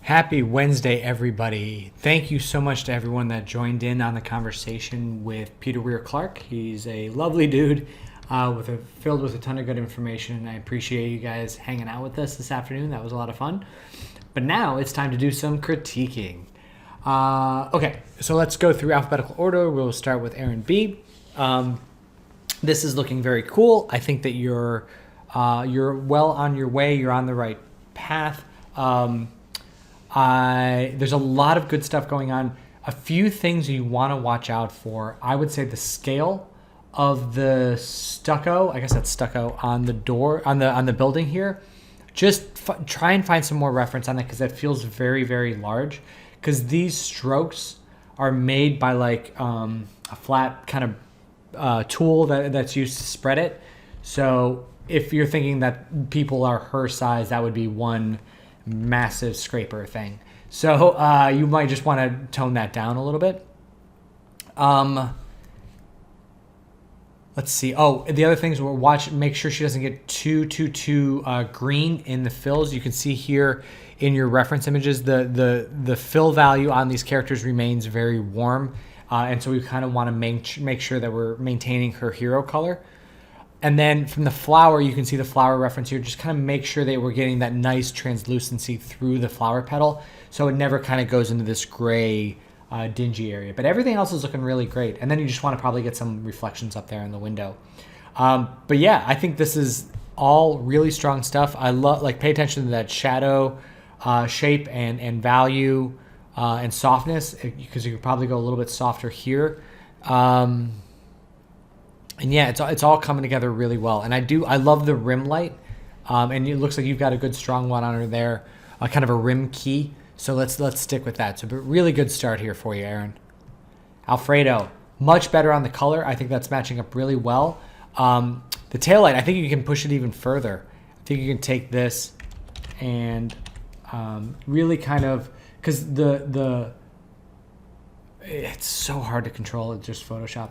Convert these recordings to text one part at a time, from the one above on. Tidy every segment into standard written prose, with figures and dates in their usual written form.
Happy Wednesday, everybody. Thank you so much to everyone that joined in on the conversation with Peter Weir Clark. He's a lovely dude filled with a ton of good information, and I appreciate you guys hanging out with us this afternoon. That was a lot of fun. But now it's time to do some critiquing. Okay, so let's go through alphabetical order. We'll start with Aaron B. This is looking very cool. I think that you're well on your way. You're on the right path. There's a lot of good stuff going on. A few things you want to watch out for. I would say the scale of the stucco, I guess that's stucco, on the door, on the building here. Just try and find some more reference on that because that feels very, very large. Because these strokes are made by like a flat kind of tool that's used to spread it. So if you're thinking that people are her size, that would be one massive scraper thing. So you might just want to tone that down a little bit. Let's see. Oh, the other things we'll watch, make sure she doesn't get too green in the fills. You can see here in your reference images, the fill value on these characters remains very warm. And so we kind of want to make sure that we're maintaining her hero color. And then from the flower, you can see the flower reference here. Just kind of make sure that we're getting that nice translucency through the flower petal so it never kind of goes into this gray, dingy area. But everything else is looking really great. And then you just want to probably get some reflections up there in the window. But yeah, I think this is all really strong stuff. I love, pay attention to that shadow shape and value and softness, because you could probably go a little bit softer here. And yeah, it's all coming together really well. And I love the rim light. And it looks like you've got a good strong one on her there, kind of a rim key. So let's stick with that. So really good start here for you, Aaron. Alfredo, much better on the color. I think that's matching up really well. The tail light, I think you can push it even further. I think you can take this and really kind of, because it's so hard to control. It's just Photoshop.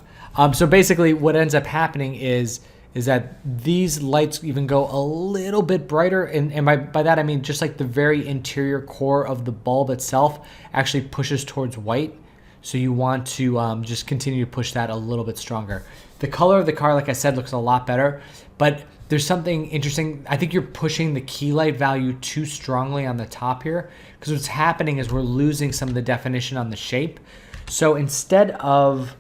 So basically what ends up happening is that these lights even go a little bit brighter. And by that, I mean just like the very interior core of the bulb itself actually pushes towards white. So you want to just continue to push that a little bit stronger. The color of the car, like I said, looks a lot better. But there's something interesting. I think you're pushing the key light value too strongly on the top here. Because what's happening is we're losing some of the definition on the shape. So instead of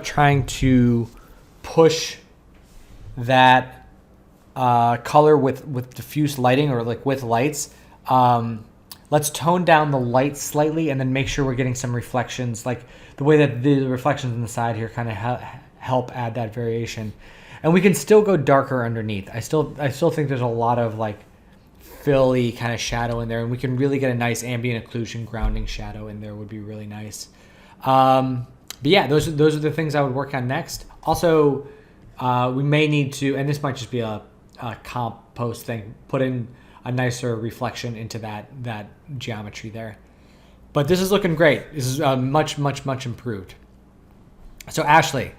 trying to push that color with diffuse lighting or like with lights, let's tone down the light slightly and then make sure we're getting some reflections, like the way that the reflections on the side here kind of help add that variation. And we can still go darker underneath. I still think there's a lot of like filly kind of shadow in there, and we can really get a nice ambient occlusion grounding shadow in there would be really nice. But yeah, those are the things I would work on next. Also, we may need to, and this might just be a comp post thing, put in a nicer reflection into that geometry there. But this is looking great. This is much improved. So Ashley,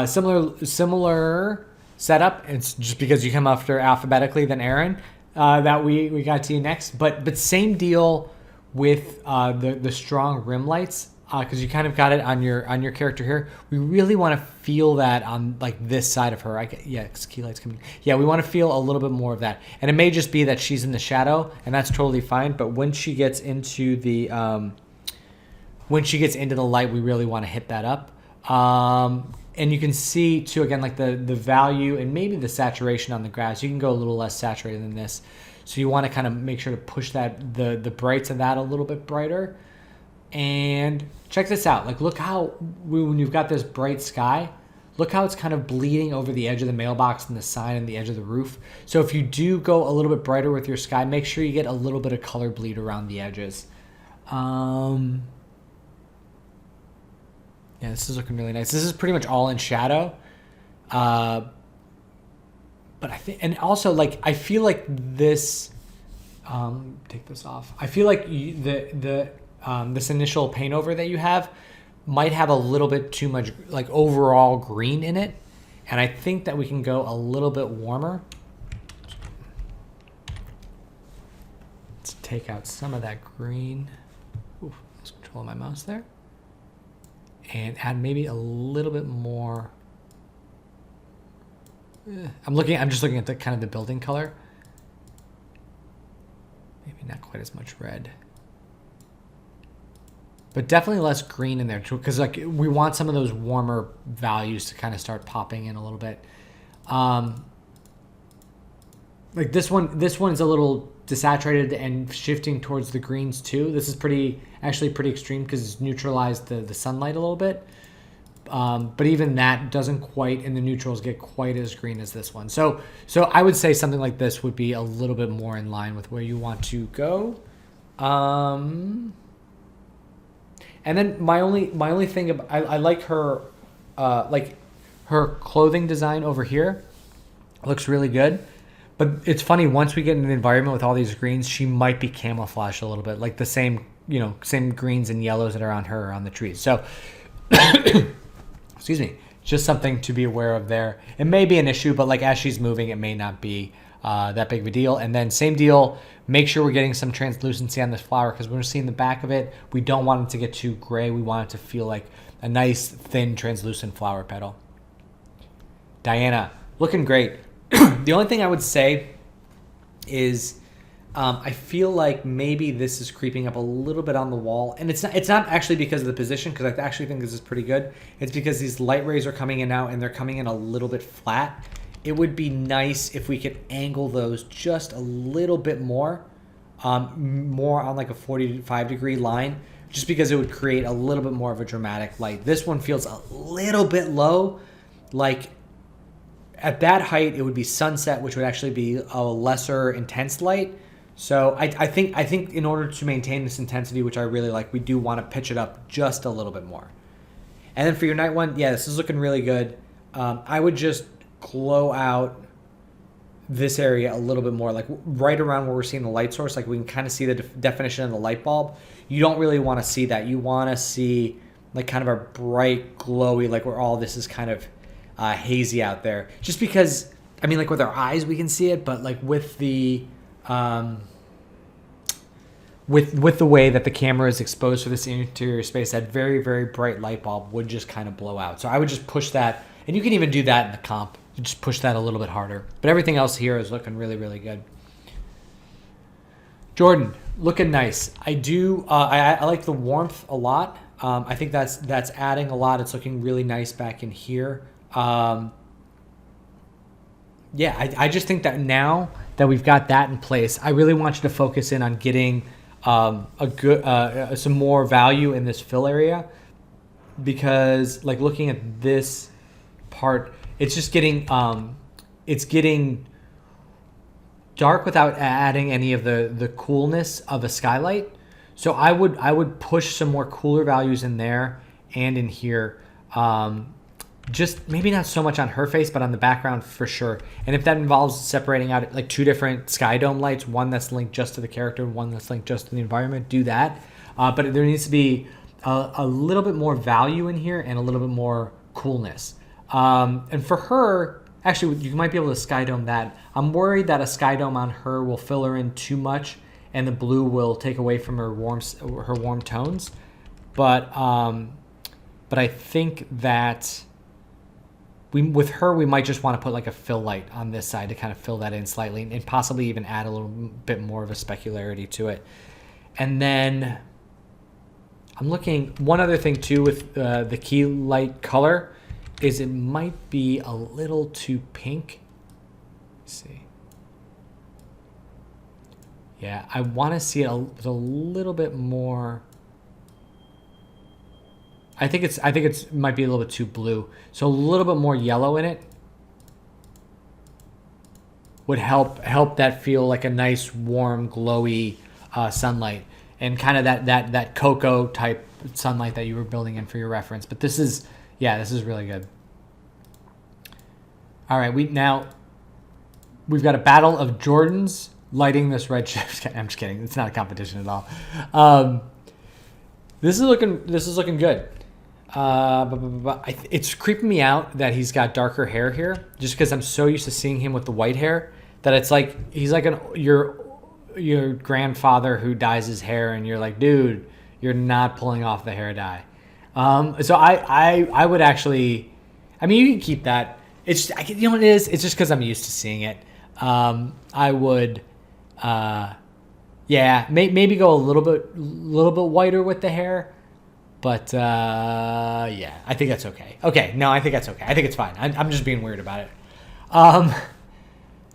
similar setup. It's just because you come after alphabetically than Aaron. That we got to you next, but same deal with the strong rim lights, because you kind of got it on your character here. We really want to feel that on like this side of her. Because key light's coming. Yeah, we want to feel a little bit more of that, and it may just be that she's in the shadow, and that's totally fine. But when she gets into the light, we really want to hit that up. And you can see too, again, like the value and maybe the saturation on the grass. You can go a little less saturated than this. So you want to kind of make sure to push that the brights of that a little bit brighter. And check this out. Like look how, when you've got this bright sky, look how it's kind of bleeding over the edge of the mailbox and the sign and the edge of the roof. So if you do go a little bit brighter with your sky, make sure you get a little bit of color bleed around the edges. Yeah, this is looking really nice. This is pretty much all in shadow. But I think, and also like, I feel like this, take this off. I feel like this initial paint over that you have might have a little bit too much like overall green in it. And I think that we can go a little bit warmer. take out some of that green. Ooh, let's control my mouse there. And add maybe a little bit more. I'm just looking at the kind of the building color. Maybe not quite as much red. But definitely less green in there too, because like we want some of those warmer values to kind of start popping in a little bit. Like this one is a little desaturated and shifting towards the greens too. This is actually pretty extreme because it's neutralized the sunlight a little bit. But even that doesn't quite, in the neutrals, get quite as green as this one. So I would say something like this would be a little bit more in line with where you want to go. And then my only thing, I like her clothing design over here looks really good. But it's funny, once we get in an environment with all these greens, she might be camouflaged a little bit, like the same greens and yellows that are on her on the trees. So, excuse me, just something to be aware of there. It may be an issue, but like as she's moving, it may not be that big of a deal. And then same deal, make sure we're getting some translucency on this flower, because when we're seeing the back of it, we don't want it to get too gray. We want it to feel like a nice, thin, translucent flower petal. Diana, looking great. The only thing I would say is I feel like maybe this is creeping up a little bit on the wall. And it's not actually because of the position, because I actually think this is pretty good. It's because these light rays are coming in now, and they're coming in a little bit flat. It would be nice if we could angle those just a little bit more on like a 45 degree line, just because it would create a little bit more of a dramatic light. This one feels a little bit low. Like at that height, it would be sunset, which would actually be a lesser intense light. So I think in order to maintain this intensity, which I really like, we do want to pitch it up just a little bit more. And then for your night one, yeah, this is looking really good. I would just glow out this area a little bit more, like right around where we're seeing the light source. Like we can kind of see the definition of the light bulb. You don't really want to see that. You want to see like kind of a bright, glowy, like where all this is kind of hazy out there. Just because, I mean, like with our eyes we can see it, but like with the with the way that the camera is exposed for this interior space, that very, very bright light bulb would just kind of blow out. So I would just push that, and you can even do that in the comp. You just push that a little bit harder. But everything else here is looking really, really good. Jordan, looking nice. I do. I like the warmth a lot. I think that's adding a lot. It's looking really nice back in here. Yeah, I just think that now that we've got that in place, I really want you to focus in on getting some more value in this fill area, because like looking at this part, it's just getting dark without adding any of the coolness of a skylight. So I would push some more cooler values in there and in here. Just maybe not so much on her face, but on the background for sure. And if that involves separating out like two different sky dome lights, one that's linked just to the character and one that's linked just to the environment, do that. But there needs to be a little bit more value in here and a little bit more coolness. And for her, actually, you might be able to sky dome that. I'm worried that a sky dome on her will fill her in too much, and the blue will take away from her warm tones. But I think that with her, we might just want to put like a fill light on this side to kind of fill that in slightly, and possibly even add a little bit more of a specularity to it. And then I'm looking, one other thing too with the key light color is it might be a little too pink. Let's see. Yeah, I want to see it with a little bit more. I think it's might be a little bit too blue. So a little bit more yellow in it would help that feel like a nice, warm, glowy sunlight, and kind of that cocoa type sunlight that you were building in for your reference. But this is really good. All right, we've got a battle of Jordans lighting this red shift. I'm just kidding. It's not a competition at all. This is looking good. It's creeping me out that he's got darker hair here, just because I'm so used to seeing him with the white hair that it's like he's like your grandfather who dyes his hair, and you're like, dude, you're not pulling off the hair dye. So I would actually, I mean, you can keep that. It's, you know what it is? It's just because I'm used to seeing it. I would, yeah, maybe go a little bit whiter with the hair. But, yeah, I think that's okay. Okay, no, I think that's okay. I think it's fine. I'm just being weird about it.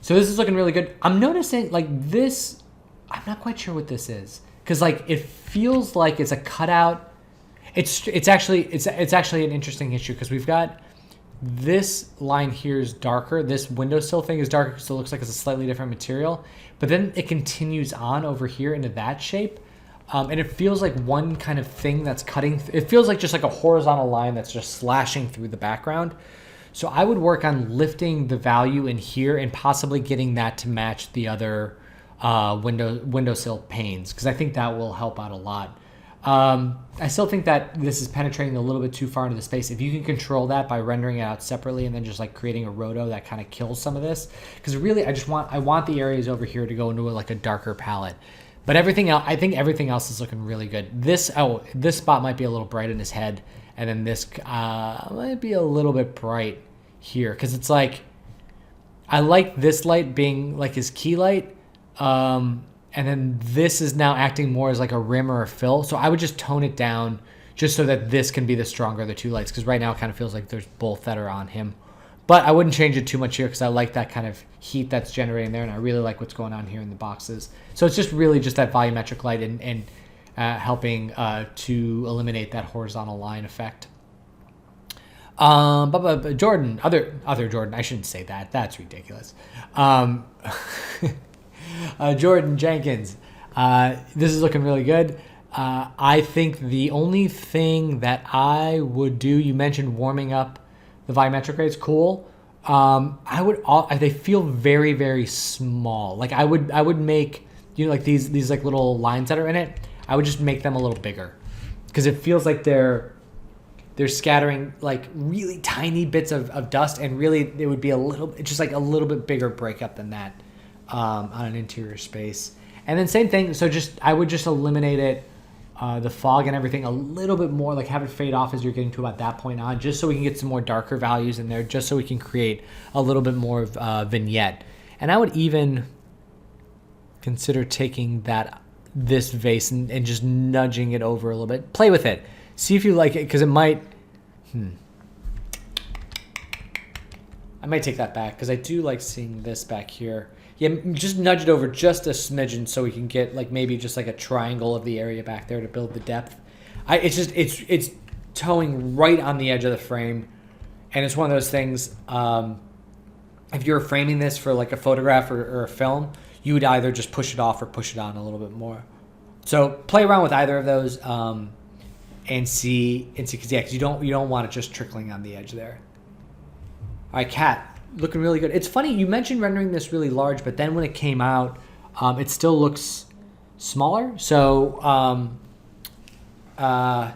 So this is looking really good. I'm noticing, like, this, I'm not quite sure what this is. Because, like, it feels like it's a cutout. It's actually an interesting issue because we've got this line here is darker. This windowsill thing is darker because it looks like it's a slightly different material. But then it continues on over here into that shape. And it feels like one kind of thing that's cutting. It feels like just like a horizontal line that's just slashing through the background. So I would work on lifting the value in here and possibly getting that to match the other windowsill panes, because I think that will help out a lot. I still think that this is penetrating a little bit too far into the space. If you can control that by rendering it out separately and then just like creating a roto that kind of kills some of this, because really I want the areas over here to go into like a darker palette. But everything else, I think everything else is looking really good. This spot might be a little bright in his head, and then this might be a little bit bright here, because it's like, I like this light being like his key light, and then this is now acting more as like a rim or a fill. So I would just tone it down just so that this can be the stronger of the two lights, because right now it kind of feels like there's both that are on him. But I wouldn't change it too much here because I like that kind of heat that's generating there, and I really like what's going on here in the boxes. So it's just really just that volumetric light and helping to eliminate that horizontal line effect. But Jordan, other Jordan, I shouldn't say that. That's ridiculous. Jordan Jenkins, this is looking really good. I think the only thing that I would do, you mentioned warming up the volumetric rates, cool. They feel very, very small. Like I would make, you know, like these like little lines that are in it, I would just make them a little bigger, because it feels like they're scattering like really tiny bits of dust, and really it would be just like a little bit bigger breakup than that on an interior space. And then same thing, so I would just eliminate it, the fog and everything a little bit more, like have it fade off as you're getting to about that point on, just so we can get some more darker values in there, just so we can create a little bit more of vignette. And I would even consider taking this vase and just nudging it over a little bit. Play with it. See if you like it, because it might... I might take that back, because I do like seeing this back here. Yeah, just nudge it over just a smidgen so we can get like maybe just like a triangle of the area back there to build the depth. It's towing right on the edge of the frame, and it's one of those things. If you're framing this for like a photograph or a film, you would either just push it off or push it on a little bit more. So play around with either of those and see, because you don't want it just trickling on the edge there. All right, Kat. Looking really good. It's funny, you mentioned rendering this really large, but then when it came out, it still looks smaller. So I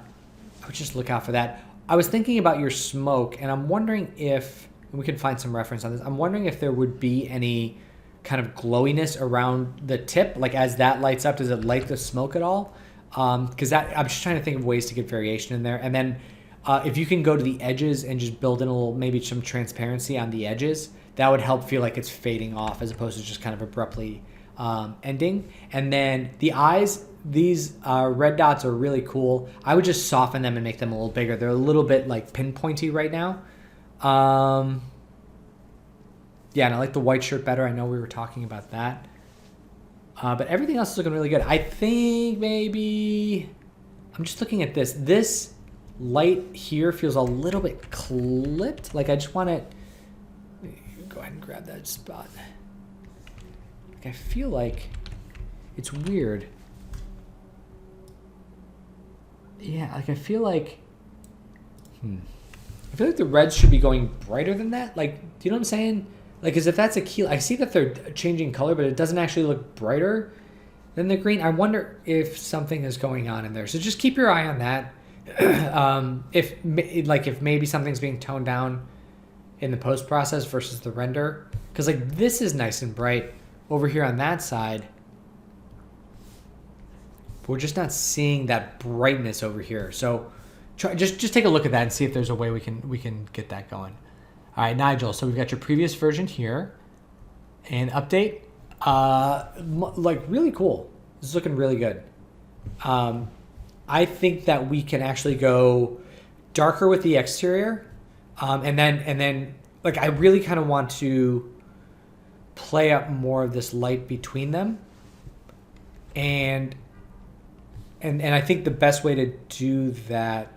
would just look out for that. I was thinking about your smoke, and I'm wondering if, and we can find some reference on this, I'm wondering if there would be any kind of glowiness around the tip, like as that lights up, does it light the smoke at all? Because I'm just trying to think of ways to get variation in there. And then if you can go to the edges and just build in a little, maybe some transparency on the edges, that would help feel like it's fading off as opposed to just kind of abruptly ending. And then the eyes, these red dots are really cool. I would just soften them and make them a little bigger. They're a little bit like pinpointy right now. Yeah, and I like the white shirt better. I know we were talking about that. But everything else is looking really good. I think maybe, I'm just looking at this. This light here feels a little bit clipped. Like I just want it, go ahead and grab that spot. Like I feel like it's weird. Yeah, like I feel like the reds should be going brighter than that. Like, do you know what I'm saying? Like, as if that's a key. I see that they're changing color, but it doesn't actually look brighter than the green. I wonder if something is going on in there. So just keep your eye on that. If maybe something's being toned down in the post process versus the render, because like this is nice and bright over here on that side. But we're just not seeing that brightness over here. So just take a look at that and see if there's a way we can get that going. All right, Nigel. So we've got your previous version here, and update. Like really cool. This is looking really good. I think that we can actually go darker with the exterior, and then like I really kind of want to play up more of this light between them, and I think the best way to do that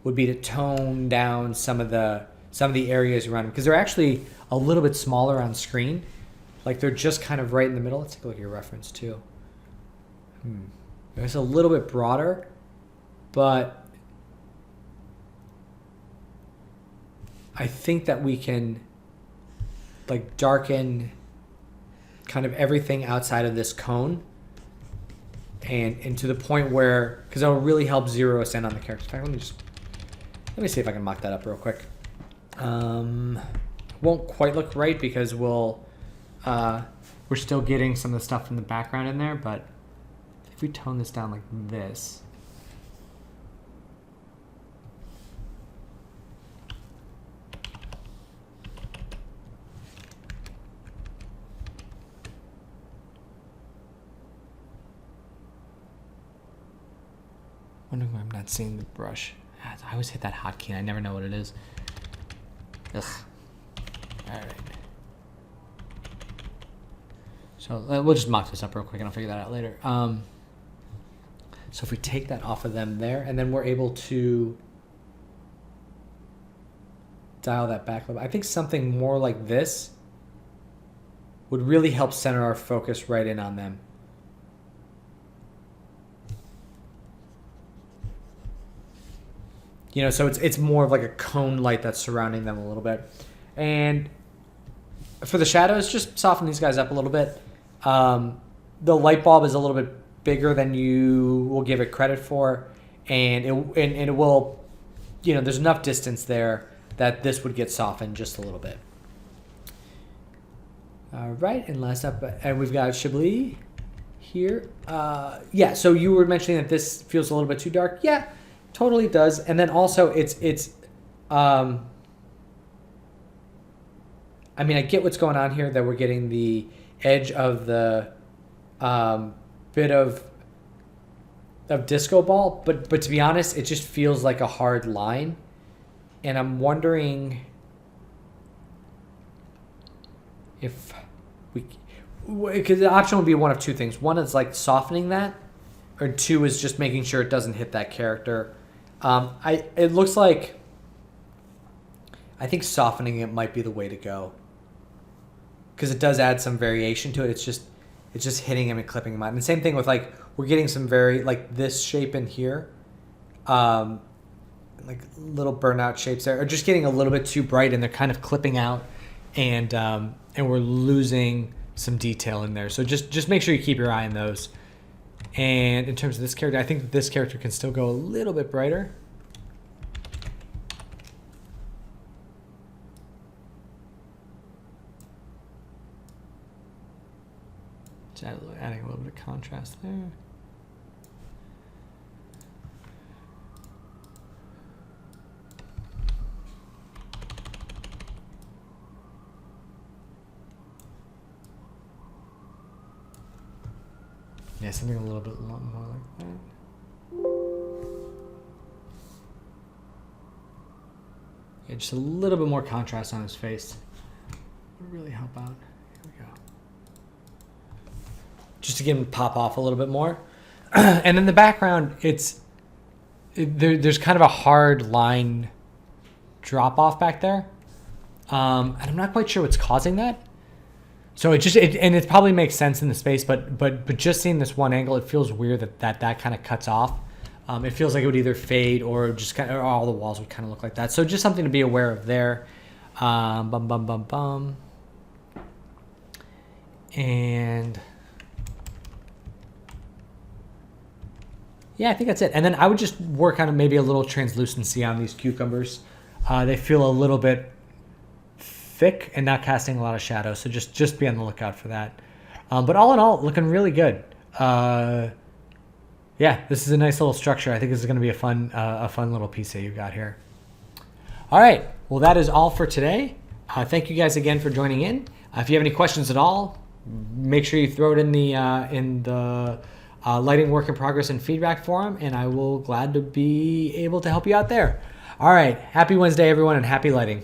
would be to tone down some of the areas around them, because they're actually a little bit smaller on screen. Like they're just kind of right in the middle. Let's take a look at your reference too. It's a little bit broader, but I think that we can like darken kind of everything outside of this cone, and to the point where, because it'll really help zero us in on the character. In fact, let me see if I can mock that up real quick. Won't quite look right because we're still getting some of the stuff from the background in there, but if we tone this down like this, wondering why I'm not seeing the brush. I always hit that hotkey and I never know what it is. Ugh. All right. So we'll just mock this up real quick and I'll figure that out later. So if we take that off of them there, and then we're able to dial that back a little bit. I think something more like this would really help center our focus right in on them. You know, so it's more of like a cone light that's surrounding them a little bit. And for the shadows, just soften these guys up a little bit. The light bulb is a little bit bigger than you will give it credit for, and it will, you know, there's enough distance there that this would get softened just a little bit. All right, and last up, and we've got Shibli here. Yeah, so you were mentioning that this feels a little bit too dark. Yeah, totally does. And then also it's I mean, I get what's going on here, that we're getting the edge of the bit of disco ball, but to be honest, it just feels like a hard line, and I'm wondering if because the option would be one of two things. One is like softening that, or two is just making sure it doesn't hit that character. It looks like, I think softening it might be the way to go, because it does add some variation to it. It's just hitting him and clipping him out. And the same thing with, like, we're getting some very, like, this shape in here, like little burnout shapes there, are just getting a little bit too bright, and they're kind of clipping out, and we're losing some detail in there. So just make sure you keep your eye on those. And in terms of this character, I think that this character can still go a little bit brighter. Adding a little bit of contrast there. Yeah, something a little bit more like that. Yeah, just a little bit more contrast on his face would really help out. Here we go. Just to get him to pop off a little bit more. And in the background, there's kind of a hard line drop off back there. And I'm not quite sure what's causing that. So it probably makes sense in the space, but just seeing this one angle, it feels weird that kind of cuts off. It feels like it would either fade or just kind of, or all the walls would kind of look like that. So just something to be aware of there. And yeah, I think that's it. And then I would just work on maybe a little translucency on these cucumbers. They feel a little bit thick and not casting a lot of shadow, so just be on the lookout for that. But all in all, looking really good. Yeah, this is a nice little structure. I think this is going to be a fun little piece that you've got here. All right. Well, that is all for today. Thank you guys again for joining in. If you have any questions at all, make sure you throw it in the lighting work in progress and feedback forum, and I will glad to be able to help you out there. All right. Happy Wednesday, everyone, and happy lighting.